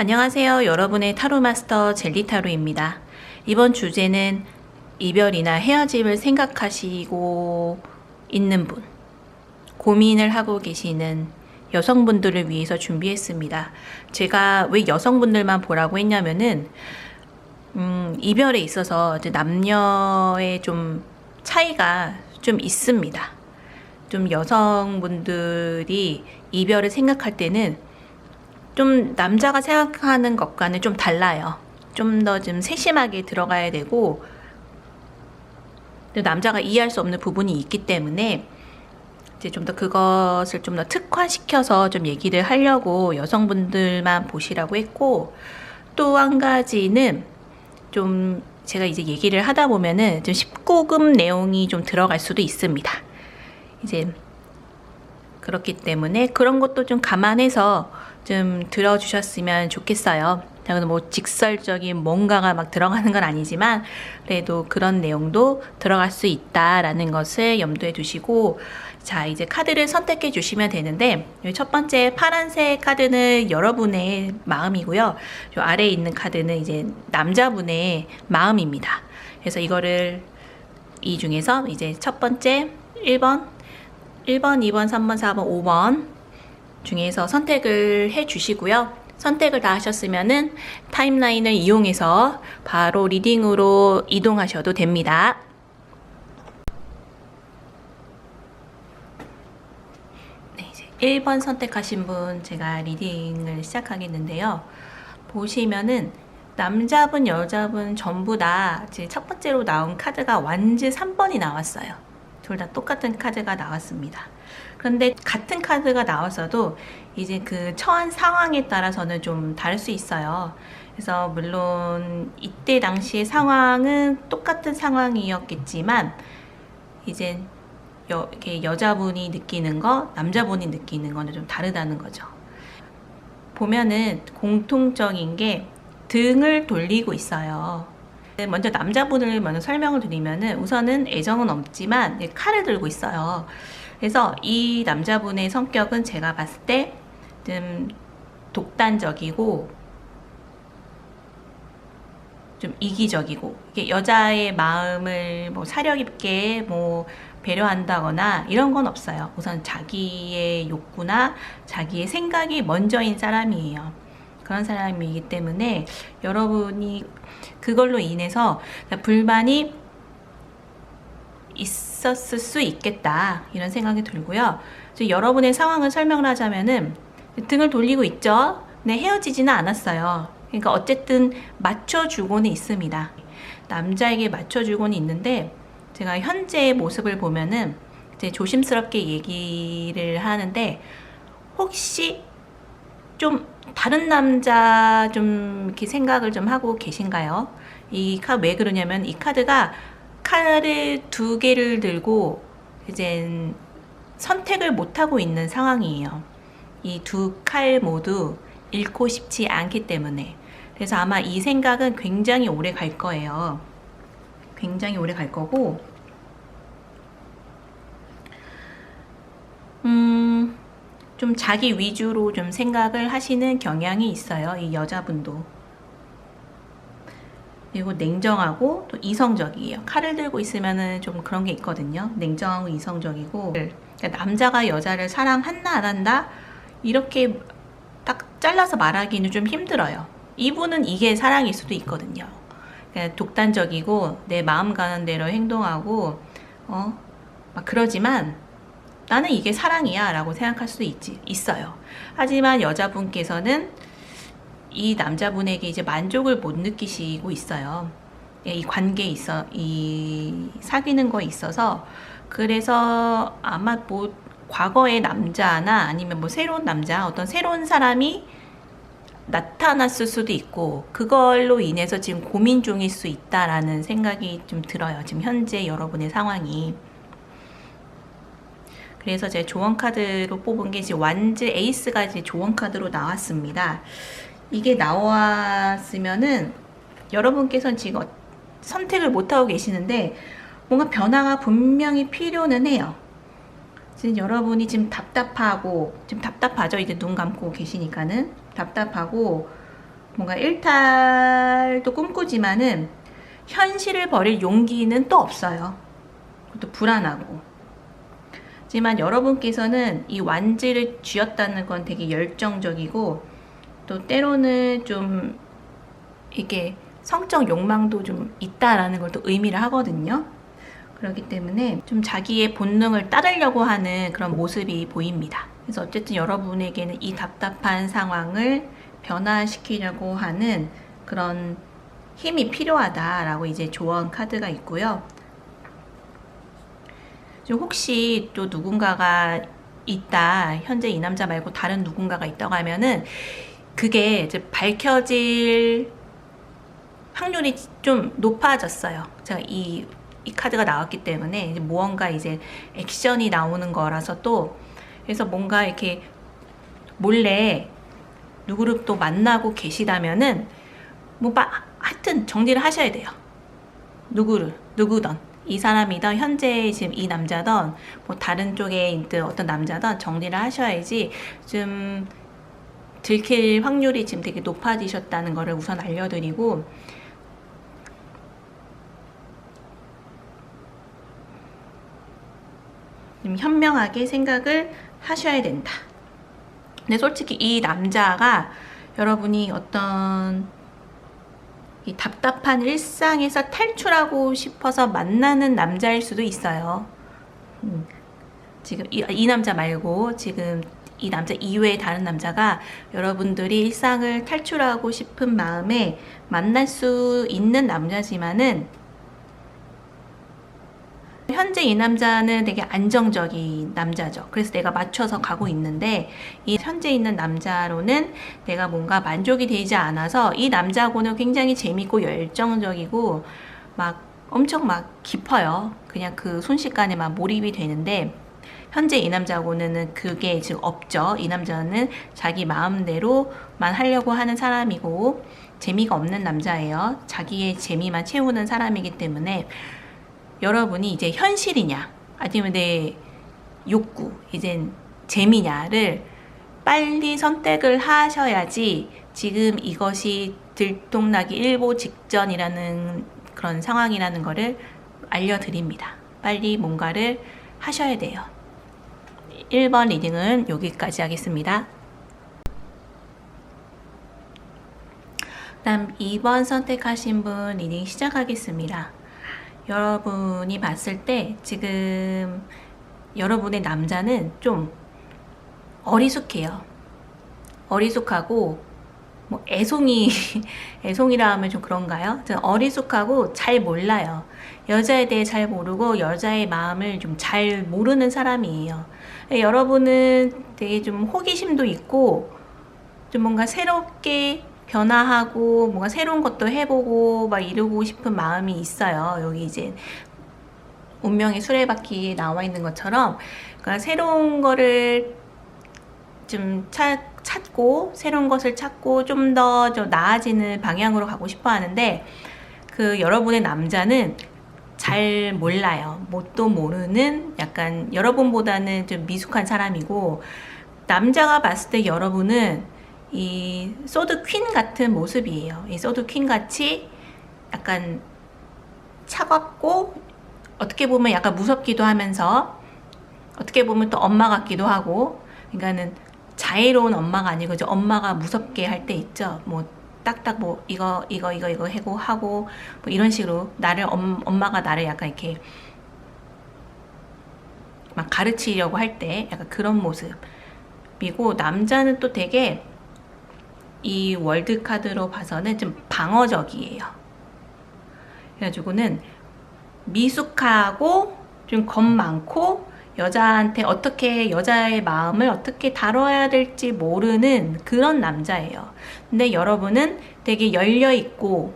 안녕하세요. 여러분의 타로 마스터 젤리타로입니다. 이번 주제는 이별이나 헤어짐을 생각하시고 있는 분, 고민을 하고 계시는 여성분들을 위해서 준비했습니다. 제가 왜 여성분들만 보라고 했냐면은 이별에 있어서 이제 남녀의 좀 차이가 좀 있습니다. 좀 여성분들이 이별을 생각할 때는 좀 남자가 생각하는 것과는 좀 달라요. 좀 더 좀 세심하게 들어가야 되고, 남자가 이해할 수 없는 부분이 있기 때문에 이제 좀 더 그것을 좀 더 특화시켜서 좀 얘기를 하려고 여성분들만 보시라고 했고, 또 한 가지는 좀 제가 이제 얘기를 하다 보면은 좀 19금 내용이 좀 들어갈 수도 있습니다. 이제 그렇기 때문에 그런 것도 좀 감안해서 좀 들어주셨으면 좋겠어요. 뭐 직설적인 뭔가가 막 들어가는 건 아니지만 그래도 그런 내용도 들어갈 수 있다라는 것을 염두에 두시고, 자, 이제 카드를 선택해 주시면 되는데, 첫 번째 파란색 카드는 여러분의 마음이고요. 요 아래에 있는 카드는 이제 남자분의 마음입니다. 그래서 이거를 이 중에서 이제 첫 번째 1번, 2번, 3번, 4번, 5번 중에서 선택을 해 주시고요. 선택을 다 하셨으면은 타임라인을 이용해서 바로 리딩으로 이동하셔도 됩니다. 네, 이제 1번 선택하신 분 제가 리딩을 시작하겠는데요. 보시면은 남자분, 여자분 전부 다 이제 첫 번째로 나온 카드가 완즈 3번이 나왔어요. 둘 다 똑같은 카드가 나왔습니다. 그런데 같은 카드가 나왔어도 이제 그 처한 상황에 따라서는 좀 다를 수 있어요. 그래서 물론 이때 당시의 상황은 똑같은 상황이었겠지만 이제 이렇게 여자분이 느끼는 거, 남자분이 느끼는 거는 좀 다르다는 거죠. 보면은 공통적인 게 등을 돌리고 있어요. 먼저 남자분을 먼저 설명을 드리면은 우선은 애정은 없지만 칼을 들고 있어요. 그래서 이 남자분의 성격은 제가 봤을 때 좀 독단적이고 좀 이기적이고, 이게 여자의 마음을 뭐 사려 깊게 뭐 배려한다거나 이런 건 없어요. 우선 자기의 욕구나 자기의 생각이 먼저인 사람이에요. 그런 사람이기 때문에 여러분이 그걸로 인해서 불만이 있었을 수 있겠다, 이런 생각이 들고요. 여러분의 상황을 설명을 하자면은 등을 돌리고 있죠. 네, 헤어지지는 않았어요. 그러니까 어쨌든 맞춰주고는 있습니다. 남자에게 맞춰주고는 있는데, 제가 현재의 모습을 보면은 이제 조심스럽게 얘기를 하는데, 혹시 좀 다른 남자 좀 이렇게 생각을 좀 하고 계신가요? 이 카드 왜 그러냐면, 이 카드가 칼을 두 개를 들고 이제 선택을 못 하고 있는 상황이에요. 이 두 칼 모두 잃고 싶지 않기 때문에. 그래서 아마 이 생각은 굉장히 오래 갈 거예요. 굉장히 오래 갈 거고, 좀 자기 위주로 좀 생각을 하시는 경향이 있어요. 이 여자분도. 그리고 냉정하고 또 이성적이에요. 칼을 들고 있으면은 좀 그런 게 있거든요. 냉정하고 이성적이고, 그러니까 남자가 여자를 사랑한다 안 한다 이렇게 딱 잘라서 말하기는 좀 힘들어요. 이분은 이게 사랑일 수도 있거든요. 그러니까 독단적이고 내 마음 가는 대로 행동하고 막 그러지만 나는 이게 사랑이야 라고 생각할 수도 있어요. 하지만 여자분께서는 이 남자분에게 이제 만족을 못 느끼시고 있어요. 이 관계에 있어, 이 사귀는 거에 있어서. 그래서 아마 뭐 과거의 남자나 아니면 뭐 새로운 남자, 어떤 새로운 사람이 나타났을 수도 있고, 그걸로 인해서 지금 고민 중일 수 있다라는 생각이 좀 들어요. 지금 현재 여러분의 상황이. 그래서 제 조언 카드로 뽑은 게 이제 완즈 에이스가 이제 조언 카드로 나왔습니다. 이게 나왔으면은 여러분께서는 지금 선택을 못하고 계시는데 뭔가 변화가 분명히 필요는 해요. 지금 여러분이 지금 답답하죠. 이제 눈 감고 계시니까는 답답하고 뭔가 일탈도 꿈꾸지만은 현실을 버릴 용기는 또 없어요. 그것도 불안하고. 하지만 여러분께서는 이 완지를 쥐었다는 건 되게 열정적이고, 또 때로는 좀 이게 성적 욕망도 좀 있다라는 걸 또 의미를 하거든요. 그렇기 때문에 좀 자기의 본능을 따르려고 하는 그런 모습이 보입니다. 그래서 어쨌든 여러분에게는 이 답답한 상황을 변화시키려고 하는 그런 힘이 필요하다라고 이제 조언 카드가 있고요. 좀 혹시 또 누군가가 있다, 현재 이 남자 말고 다른 누군가가 있다고 하면은 그게 이제 밝혀질 확률이 좀 높아졌어요. 제가 이 카드가 나왔기 때문에 이제 무언가 이제 액션이 나오는 거라서, 또 그래서 뭔가 이렇게 몰래 누구를 또 만나고 계시다면은 뭐 하여튼 정리를 하셔야 돼요. 누구든 이 사람이든 현재 지금 이 남자든 뭐 다른 쪽에 있는 어떤 남자든 정리를 하셔야지 좀 들킬 확률이 지금 되게 높아지셨다는 거를 우선 알려드리고, 좀 현명하게 생각을 하셔야 된다. 근데 솔직히 이 남자가 여러분이 어떤 이 답답한 일상에서 탈출하고 싶어서 만나는 남자일 수도 있어요. 지금 이 남자 말고 지금 이 남자 이외의 다른 남자가 여러분들이 일상을 탈출하고 싶은 마음에 만날 수 있는 남자지만은, 현재 이 남자는 되게 안정적인 남자죠. 그래서 내가 맞춰서 가고 있는데, 이 현재 있는 남자로는 내가 뭔가 만족이 되지 않아서 이 남자하고는 굉장히 재밌고 열정적이고 막 엄청 막 깊어요. 그냥 그 순식간에 막 몰입이 되는데, 현재 이 남자하고는 그게 지금 없죠. 이 남자는 자기 마음대로만 하려고 하는 사람이고 재미가 없는 남자예요. 자기의 재미만 채우는 사람이기 때문에 여러분이 이제 현실이냐 아니면 내 욕구, 이젠 재미냐를 빨리 선택을 하셔야지 지금 이것이 들통나기 일보 직전이라는 그런 상황이라는 거를 알려드립니다. 빨리 뭔가를 하셔야 돼요. 1번 리딩은 여기까지 하겠습니다. 다음 2번 선택하신 분 리딩 시작하겠습니다. 여러분이 봤을 때 지금 여러분의 남자는 좀 어리숙해요. 어리숙하고 뭐 애송이라 하면 좀 그런가요? 어리숙하고 잘 몰라요. 여자에 대해 잘 모르고 여자의 마음을 좀 잘 모르는 사람이에요. 여러분은 되게 좀 호기심도 있고 좀 뭔가 새롭게 변화하고 뭔가 새로운 것도 해보고 막 이루고 싶은 마음이 있어요. 여기 이제 운명의 수레바퀴에 나와 있는 것처럼, 그러니까 새로운 거를 좀 찾고 새로운 것을 찾고 좀 더 나아지는 방향으로 가고 싶어 하는데, 그 여러분의 남자는 잘 몰라요. 뭣도 모르는 약간 여러분보다는 좀 미숙한 사람이고, 남자가 봤을 때 여러분은 이 소드 퀸 같은 모습이에요. 이 소드 퀸 같이 약간 차갑고 어떻게 보면 약간 무섭기도 하면서 어떻게 보면 또 엄마 같기도 하고, 그러니까는 자애로운 엄마가 아니고 이제 엄마가 무섭게 할 때 있죠. 뭐 딱딱 뭐 이거 하고 뭐 이런 식으로 나를 엄마가 나를 약간 이렇게 막 가르치려고 할 때 약간 그런 모습이고, 남자는 또 되게 이 월드 카드로 봐서는 좀 방어적이에요. 그래가지고는 미숙하고 좀 겁 많고 여자한테 어떻게 여자의 마음을 어떻게 다뤄야 될지 모르는 그런 남자예요. 근데 여러분은 되게 열려 있고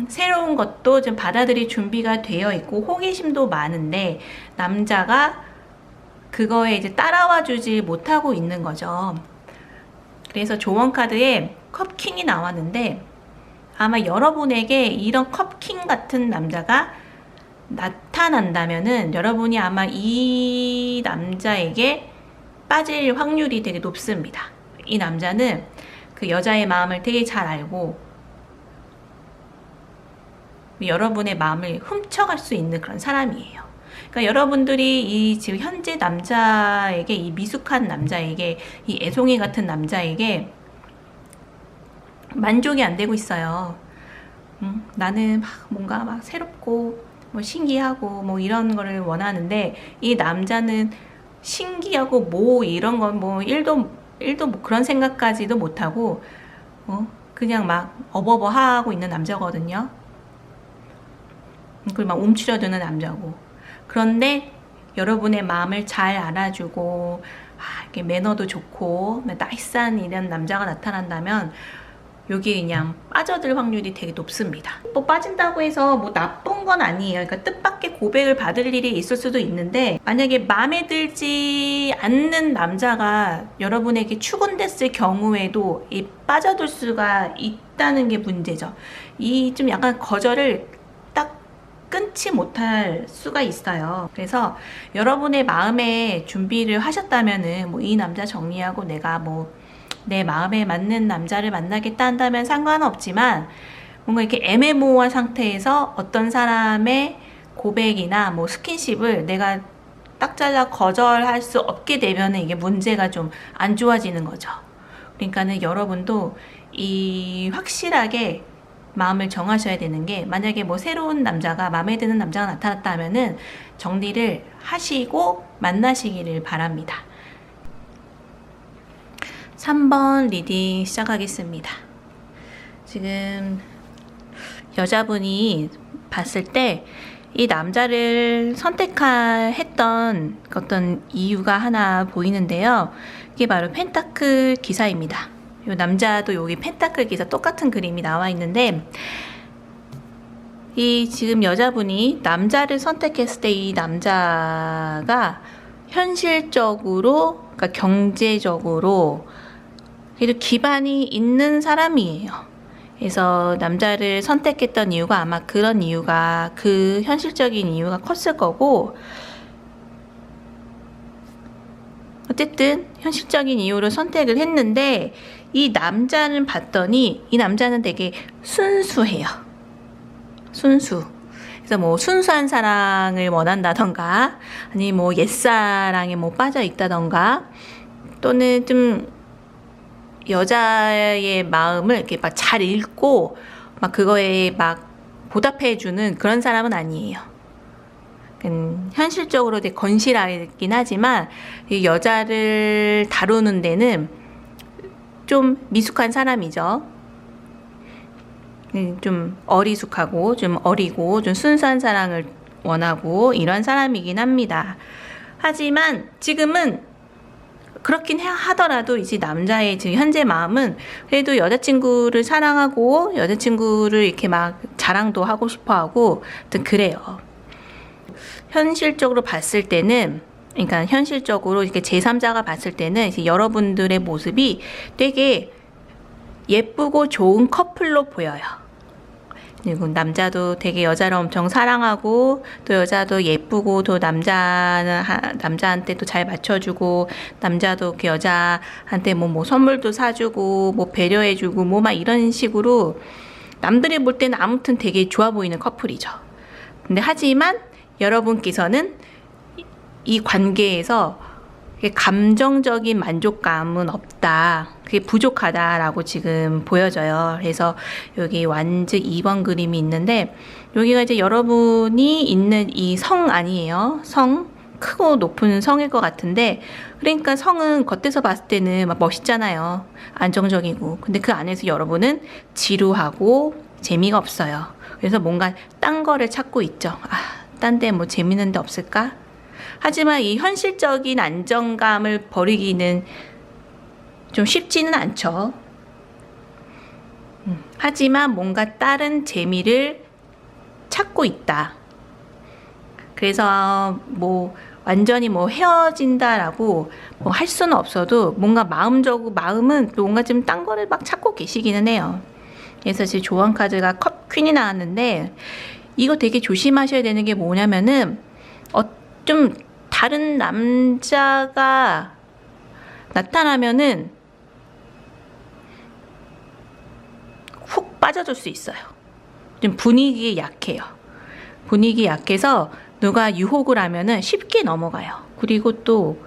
새로운 것도 좀 받아들일 준비가 되어 있고 호기심도 많은데, 남자가 그거에 이제 따라와 주지 못하고 있는 거죠. 그래서 조언 카드에 컵킹이 나왔는데, 아마 여러분에게 이런 컵킹 같은 남자가 나타난다면은 여러분이 아마 이 남자에게 빠질 확률이 되게 높습니다. 이 남자는 그 여자의 마음을 되게 잘 알고 여러분의 마음을 훔쳐갈 수 있는 그런 사람이에요. 그러니까 여러분들이 이 지금 현재 남자에게, 이 미숙한 남자에게, 이 애송이 같은 남자에게 만족이 안 되고 있어요. 나는 막 뭔가 막 새롭고 뭐 신기하고 뭐 이런 거를 원하는데, 이 남자는 신기하고 뭐 이런 건 뭐 일도 뭐 그런 생각까지도 못하고 그냥 막 어버버 하고 있는 남자거든요. 그리고 막 움츠려드는 남자고. 그런데 여러분의 마음을 잘 알아주고 이렇게 매너도 좋고 나이스한 이런 남자가 나타난다면 여기 그냥 빠져들 확률이 되게 높습니다. 뭐 빠진다고 해서 뭐 나쁜 건 아니에요. 그러니까 뜻밖의 고백을 받을 일이 있을 수도 있는데, 만약에 마음에 들지 않는 남자가 여러분에게 추근됐을 경우에도 이 빠져들 수가 있다는 게 문제죠. 이 좀 약간 거절을 딱 끊지 못할 수가 있어요. 그래서 여러분의 마음에 준비를 하셨다면은 뭐 이 남자 정리하고 내가 뭐 내 마음에 맞는 남자를 만나겠다 한다면 상관은 없지만, 뭔가 이렇게 애매모호한 상태에서 어떤 사람의 고백이나 뭐 스킨십을 내가 딱 잘라 거절할 수 없게 되면 이게 문제가 좀 안 좋아지는 거죠. 그러니까는 여러분도 이 확실하게 마음을 정하셔야 되는 게, 만약에 뭐 새로운 남자가, 마음에 드는 남자가 나타났다 하면은 정리를 하시고 만나시기를 바랍니다. 3번 리딩 시작하겠습니다. 지금 여자분이 봤을 때 이 남자를 선택했던 어떤 이유가 하나 보이는데요. 이게 바로 펜타클 기사입니다. 이 남자도 여기 펜타클 기사 똑같은 그림이 나와 있는데, 이 지금 여자분이 남자를 선택했을 때 이 남자가 현실적으로, 그러니까 경제적으로 그래도 기반이 있는 사람이에요. 그래서 남자를 선택했던 이유가 아마 그런 이유가, 그 현실적인 이유가 컸을 거고, 어쨌든 현실적인 이유로 선택을 했는데, 이 남자는 봤더니 이 남자는 되게 순수해요. 순수. 그래서 뭐 순수한 사랑을 원한다던가, 아니 뭐 옛사랑에 뭐 빠져 있다던가, 또는 좀 여자의 마음을 이렇게 막 잘 읽고 막 그거에 막 보답해주는 그런 사람은 아니에요. 현실적으로 되게 건실하긴 하지만 이 여자를 다루는 데는 좀 미숙한 사람이죠. 좀 어리숙하고 좀 어리고 좀 순수한 사랑을 원하고 이런 사람이긴 합니다. 하지만 지금은 그렇긴 하더라도 이제 남자의 지금 현재 마음은 그래도 여자친구를 사랑하고 여자친구를 이렇게 막 자랑도 하고 싶어 하고 그래요. 현실적으로 봤을 때는, 그러니까 현실적으로 이렇게 제3자가 봤을 때는 이제 여러분들의 모습이 되게 예쁘고 좋은 커플로 보여요. 그리고 남자도 되게 여자를 엄청 사랑하고, 또 여자도 예쁘고, 또 남자한테 또 잘 맞춰주고, 남자도 그 여자한테 뭐 선물도 사주고, 뭐 배려해주고, 뭐 막 이런 식으로 남들이 볼 때는 아무튼 되게 좋아 보이는 커플이죠. 근데 하지만 여러분께서는 이 관계에서 감정적인 만족감은 없다, 그게 부족하다라고 지금 보여져요. 그래서 여기 완즈 2번 그림이 있는데, 여기가 이제 여러분이 있는 이 성 아니에요. 성, 크고 높은 성일 것 같은데, 그러니까 성은 겉에서 봤을 때는 막 멋있잖아요. 안정적이고. 근데 그 안에서 여러분은 지루하고 재미가 없어요. 그래서 뭔가 딴 거를 찾고 있죠. 딴 데 뭐 재밌는 데 없을까? 하지만 이 현실적인 안정감을 버리기는 좀 쉽지는 않죠. 하지만 뭔가 다른 재미를 찾고 있다. 그래서 뭐 완전히 뭐 헤어진다라고 뭐 할 수는 없어도 뭔가 마음은 뭔가 좀 딴 거를 막 찾고 계시기는 해요. 그래서 지금 조언 카드가 퀸이 나왔는데, 이거 되게 조심하셔야 되는 게 뭐냐면은 좀 다른 남자가 나타나면은 빠져들 수 있어요. 좀 분위기에 약해요. 분위기 약해서 누가 유혹을 하면은 쉽게 넘어가요. 그리고 또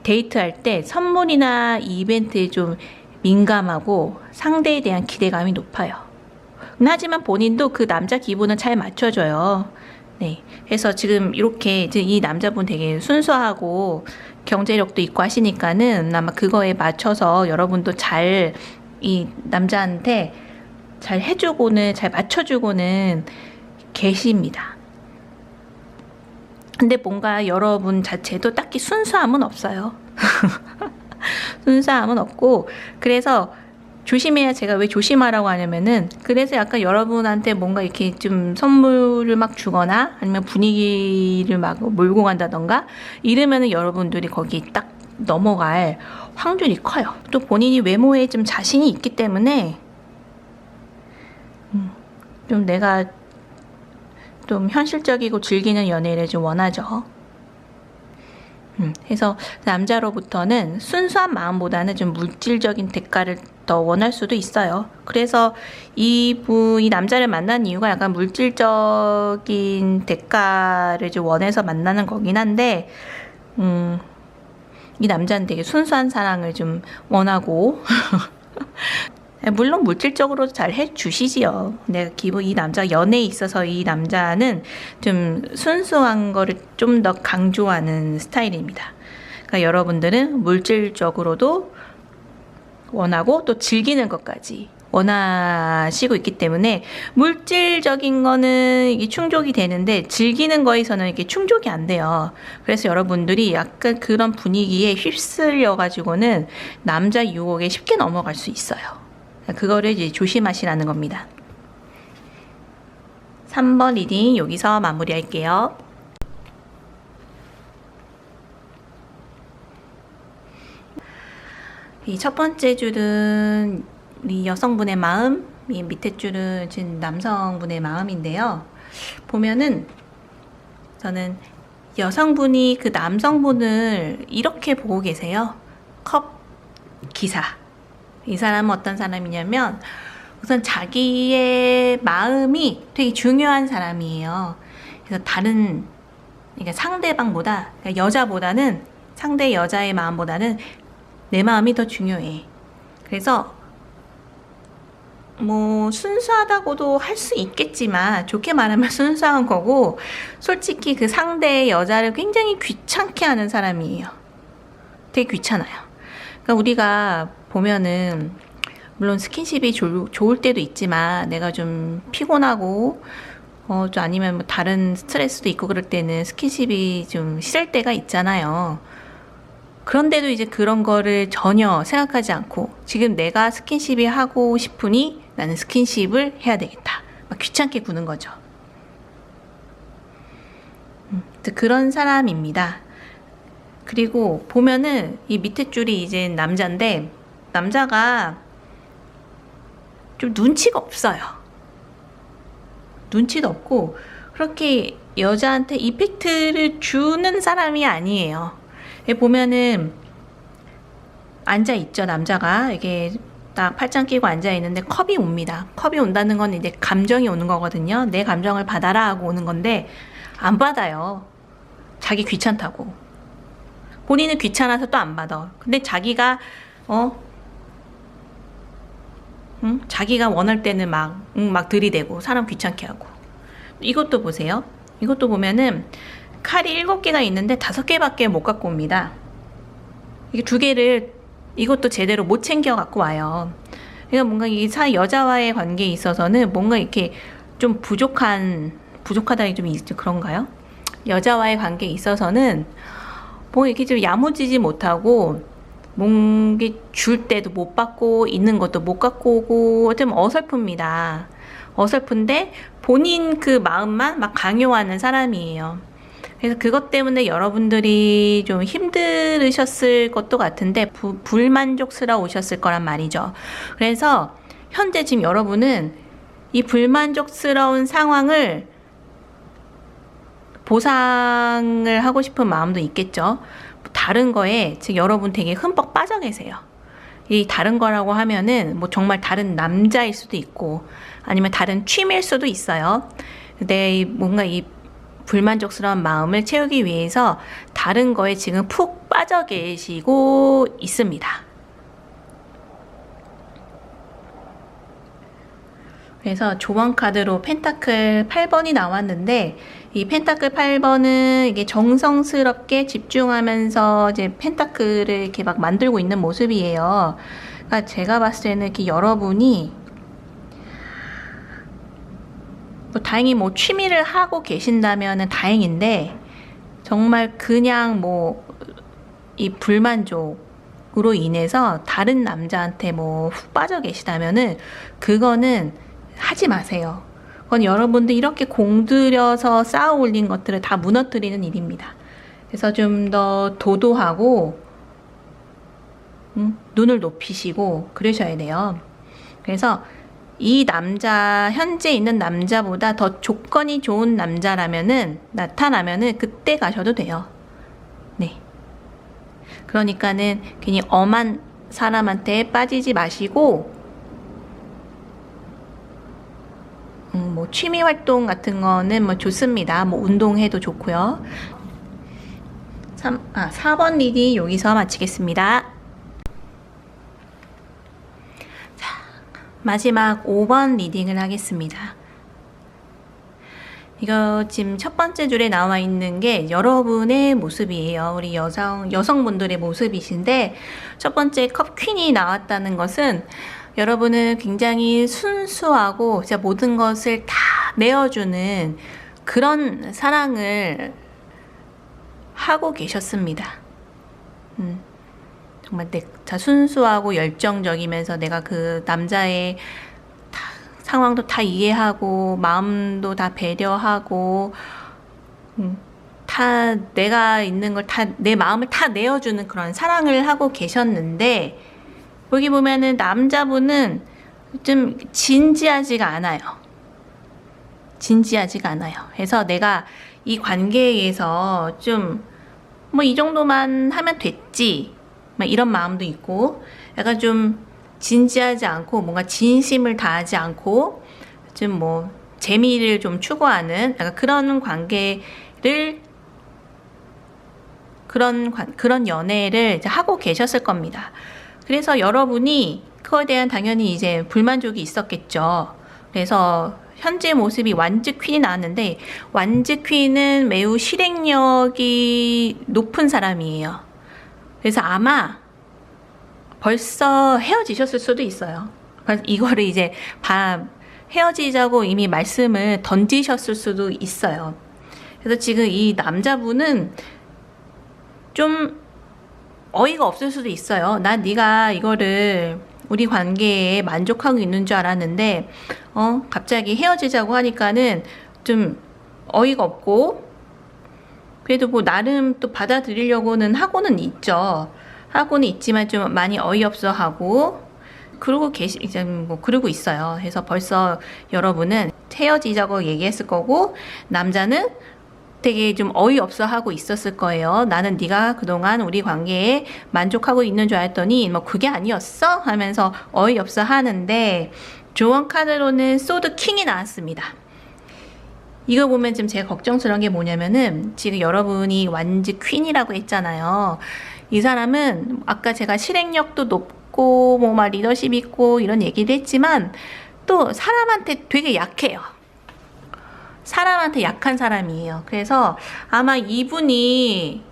데이트할 때 선물이나 이벤트에 좀 민감하고 상대에 대한 기대감이 높아요. 하지만 본인도 그 남자 기분은 잘 맞춰줘요. 네. 그래서 지금 이렇게 이 남자분 되게 순수하고 경제력도 있고 하시니까는 아마 그거에 맞춰서 여러분도 잘 이 남자한테 잘 해주고는 잘 맞춰주고는 계십니다. 근데 뭔가 여러분 자체도 딱히 순수함은 없어요. 순수함은 없고 그래서 조심해야 제가 왜 조심하라고 하냐면은 그래서 약간 여러분한테 뭔가 이렇게 좀 선물을 막 주거나 아니면 분위기를 막 몰고 간다던가 이러면은 여러분들이 거기 딱 넘어갈 확률이 커요. 또 본인이 외모에 좀 자신이 있기 때문에 좀 내가 좀 현실적이고 즐기는 연애를 좀 원하죠. 그래서 남자로부터는 순수한 마음보다는 좀 물질적인 대가를 더 원할 수도 있어요. 그래서 이 남자를 만난 이유가 약간 물질적인 대가를 좀 원해서 만나는 거긴 한데, 이 남자는 되게 순수한 사랑을 좀 원하고, 물론 물질적으로 잘 해주시지요. 내가 이 남자 연애에 있어서 이 남자는 좀 순수한 거를 좀 더 강조하는 스타일입니다. 그러니까 여러분들은 물질적으로도 원하고 또 즐기는 것까지 원하시고 있기 때문에 물질적인 거는 이게 충족이 되는데 즐기는 거에서는 이게 충족이 안 돼요. 그래서 여러분들이 약간 그런 분위기에 휩쓸려 가지고는 남자 유혹에 쉽게 넘어갈 수 있어요. 그거를 이제 조심하시라는 겁니다. 3번 리딩 여기서 마무리할게요. 이 첫 번째 줄은 우리 여성분의 마음, 이 밑에 줄은 지금 남성분의 마음인데요. 보면은 저는 여성분이 그 남성분을 이렇게 보고 계세요. 컵 기사. 이 사람은 어떤 사람이냐면 우선 자기의 마음이 되게 중요한 사람이에요. 그래서 그러니까 상대방보다, 그러니까 여자보다는 상대 여자의 마음보다는 내 마음이 더 중요해. 그래서 뭐 순수하다고도 할 수 있겠지만 좋게 말하면 순수한 거고 솔직히 그 상대의 여자를 굉장히 귀찮게 하는 사람이에요. 되게 귀찮아요. 그러니까 우리가 보면은 물론 스킨십이 좋을 때도 있지만 내가 좀 피곤하고 좀 아니면 뭐 다른 스트레스도 있고 그럴 때는 스킨십이 좀 싫을 때가 있잖아요. 그런데도 이제 그런 거를 전혀 생각하지 않고 지금 내가 스킨십이 하고 싶으니 나는 스킨십을 해야 되겠다. 막 귀찮게 구는 거죠. 그런 사람입니다. 그리고 보면은 이 밑에 줄이 이제 남자인데 남자가 좀 눈치가 없어요. 눈치도 없고 그렇게 여자한테 이펙트를 주는 사람이 아니에요. 보면은 앉아 있죠. 남자가 이게 딱 팔짱 끼고 앉아 있는데 컵이 옵니다. 컵이 온다는 건 이제 감정이 오는 거거든요. 내 감정을 받아라 하고 오는 건데 안 받아요. 자기 귀찮다고. 본인은 귀찮아서 또 안 받아. 근데 자기가 자기가 원할 때는 막 들이대고 사람 귀찮게 하고. 이것도 보세요. 이것도 보면은 칼이 7개가 있는데 5개밖에 못 갖고 옵니다. 이게 2개를 이것도 제대로 못 챙겨 갖고 와요. 그러니까 뭔가 이 여자와의 관계에 있어서는 뭔가 이렇게 좀 부족하다니 좀 그런가요? 여자와의 관계에 있어서는 뭔가 이렇게 좀 야무지지 못하고 뭔가 줄 때도 못 받고 있는 것도 못 갖고 오고 좀 어설픕니다. 어설픈데 본인 그 마음만 막 강요하는 사람이에요. 그래서 그것 때문에 여러분들이 좀 힘들으셨을 것도 같은데 불만족스러우셨을 거란 말이죠. 그래서 현재 지금 여러분은 이 불만족스러운 상황을 보상을 하고 싶은 마음도 있겠죠. 다른 거에 지금 여러분 되게 흠뻑 빠져 계세요. 이 다른 거라고 하면은 뭐 정말 다른 남자일 수도 있고 아니면 다른 취미일 수도 있어요. 근데 뭔가 이 불만족스러운 마음을 채우기 위해서 다른 거에 지금 푹 빠져 계시고 있습니다. 그래서 조언 카드로 펜타클 8번이 나왔는데 이 펜타클 8번은 이게 정성스럽게 집중하면서 이제 펜타클을 이렇게 막 만들고 있는 모습이에요. 그러니까 제가 봤을 때는 이렇게 여러분이 뭐 다행히 뭐 취미를 하고 계신다면은 다행인데 정말 그냥 뭐 이 불만족으로 인해서 다른 남자한테 뭐 훅 빠져 계시다면은 그거는 하지 마세요. 그건 여러분들 이렇게 공들여서 쌓아 올린 것들을 다 무너뜨리는 일입니다. 그래서 좀 더 도도하고 눈을 높이시고 그러셔야 돼요. 그래서 이 남자, 현재 있는 남자보다 더 조건이 좋은 남자라면은 나타나면은 그때 가셔도 돼요. 네. 그러니까는 괜히 엄한 사람한테 빠지지 마시고 뭐 취미 활동 같은 거는 뭐 좋습니다. 뭐 운동해도 좋고요. 4번 리딩 여기서 마치겠습니다. 자, 마지막 5번 리딩을 하겠습니다. 이거 지금 첫 번째 줄에 나와 있는 게 여러분의 모습이에요. 우리 여성분들의 모습이신데 첫 번째 컵 퀸이 나왔다는 것은 여러분은 굉장히 순수하고 진짜 모든 것을 다 내어주는 그런 사랑을 하고 계셨습니다. 정말 순수하고 열정적이면서 내가 그 남자의 상황도 다 이해하고 마음도 다 배려하고 다 내가 있는 걸 다 내 마음을 다 내어주는 그런 사랑을 하고 계셨는데 여기 보면은 남자분은 좀 진지하지가 않아요. 진지하지가 않아요. 그래서 내가 이 관계에서 좀 뭐 이 정도만 하면 됐지 막 이런 마음도 있고 약간 좀 진지하지 않고 뭔가 진심을 다하지 않고 좀 뭐 재미를 좀 추구하는 약간 그런 관계를 그런 연애를 이제 하고 계셨을 겁니다. 그래서 여러분이 그거에 대한 당연히 이제 불만족이 있었겠죠. 그래서 현재 모습이 완즈 퀸이 나왔는데 완즈 퀸은 매우 실행력이 높은 사람이에요. 그래서 아마 벌써 헤어지셨을 수도 있어요. 이거를 이제 헤어지자고 이미 말씀을 던지셨을 수도 있어요. 그래서 지금 이 남자분은 좀 어이가 없을 수도 있어요. 난 네가 이거를 우리 관계에 만족하고 있는 줄 알았는데 갑자기 헤어지자고 하니까는 좀 어이가 없고 그래도 뭐 나름 또 받아들이려고는 하고는 있죠. 하고는 있지만 좀 많이 어이없어 하고 이제 뭐 그러고 있어요. 그래서 벌써 여러분은 헤어지자고 얘기했을 거고 남자는 되게 좀 어이없어 하고 있었을 거예요. 나는 네가 그동안 우리 관계에 만족하고 있는 줄 알았더니 뭐 그게 아니었어? 하면서 어이없어 하는데 조언 카드로는 소드 킹이 나왔습니다. 이거 보면 지금 제가 걱정스러운 게 뭐냐면은 지금 여러분이 완즈 퀸이라고 했잖아요. 이 사람은 아까 제가 실행력도 높고 뭐 막 리더십 있고 이런 얘기를 했지만 또 사람한테 되게 약해요. 사람한테 약한 사람이에요. 그래서 아마 이분이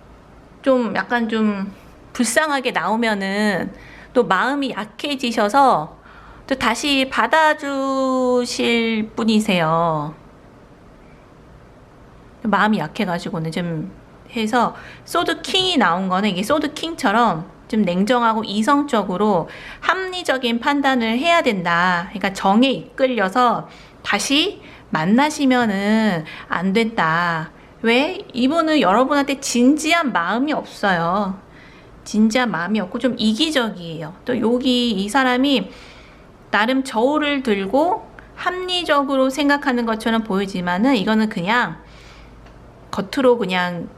좀 약간 좀 불쌍하게 나오면은 또 마음이 약해지셔서 또 다시 받아주실 분이세요. 마음이 약해가지고는 좀 해서 소드 킹이 나온 거는 이게 소드 킹처럼 좀 냉정하고 이성적으로 합리적인 판단을 해야 된다. 그러니까 정에 이끌려서 다시 만나시면은 안 된다. 왜? 이분은 여러분한테 진지한 마음이 없어요. 진지한 마음이 없고 좀 이기적이에요. 또 여기 이 사람이 나름 저울을 들고 합리적으로 생각하는 것처럼 보이지만은 이거는 그냥 겉으로 그냥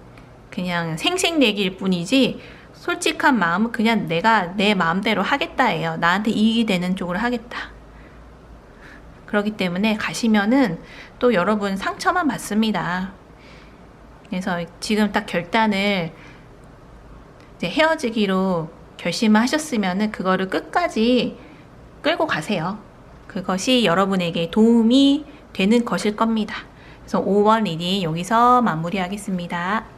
생색내기일 뿐이지 솔직한 마음은 그냥 내가 내 마음대로 하겠다예요. 나한테 이익이 되는 쪽으로 하겠다. 그렇기 때문에 가시면은 또 여러분 상처만 받습니다. 그래서 지금 딱 결단을 이제 헤어지기로 결심을 하셨으면은 그거를 끝까지 끌고 가세요. 그것이 여러분에게 도움이 되는 것일 겁니다. 그래서 5번 리딩 여기서 마무리하겠습니다.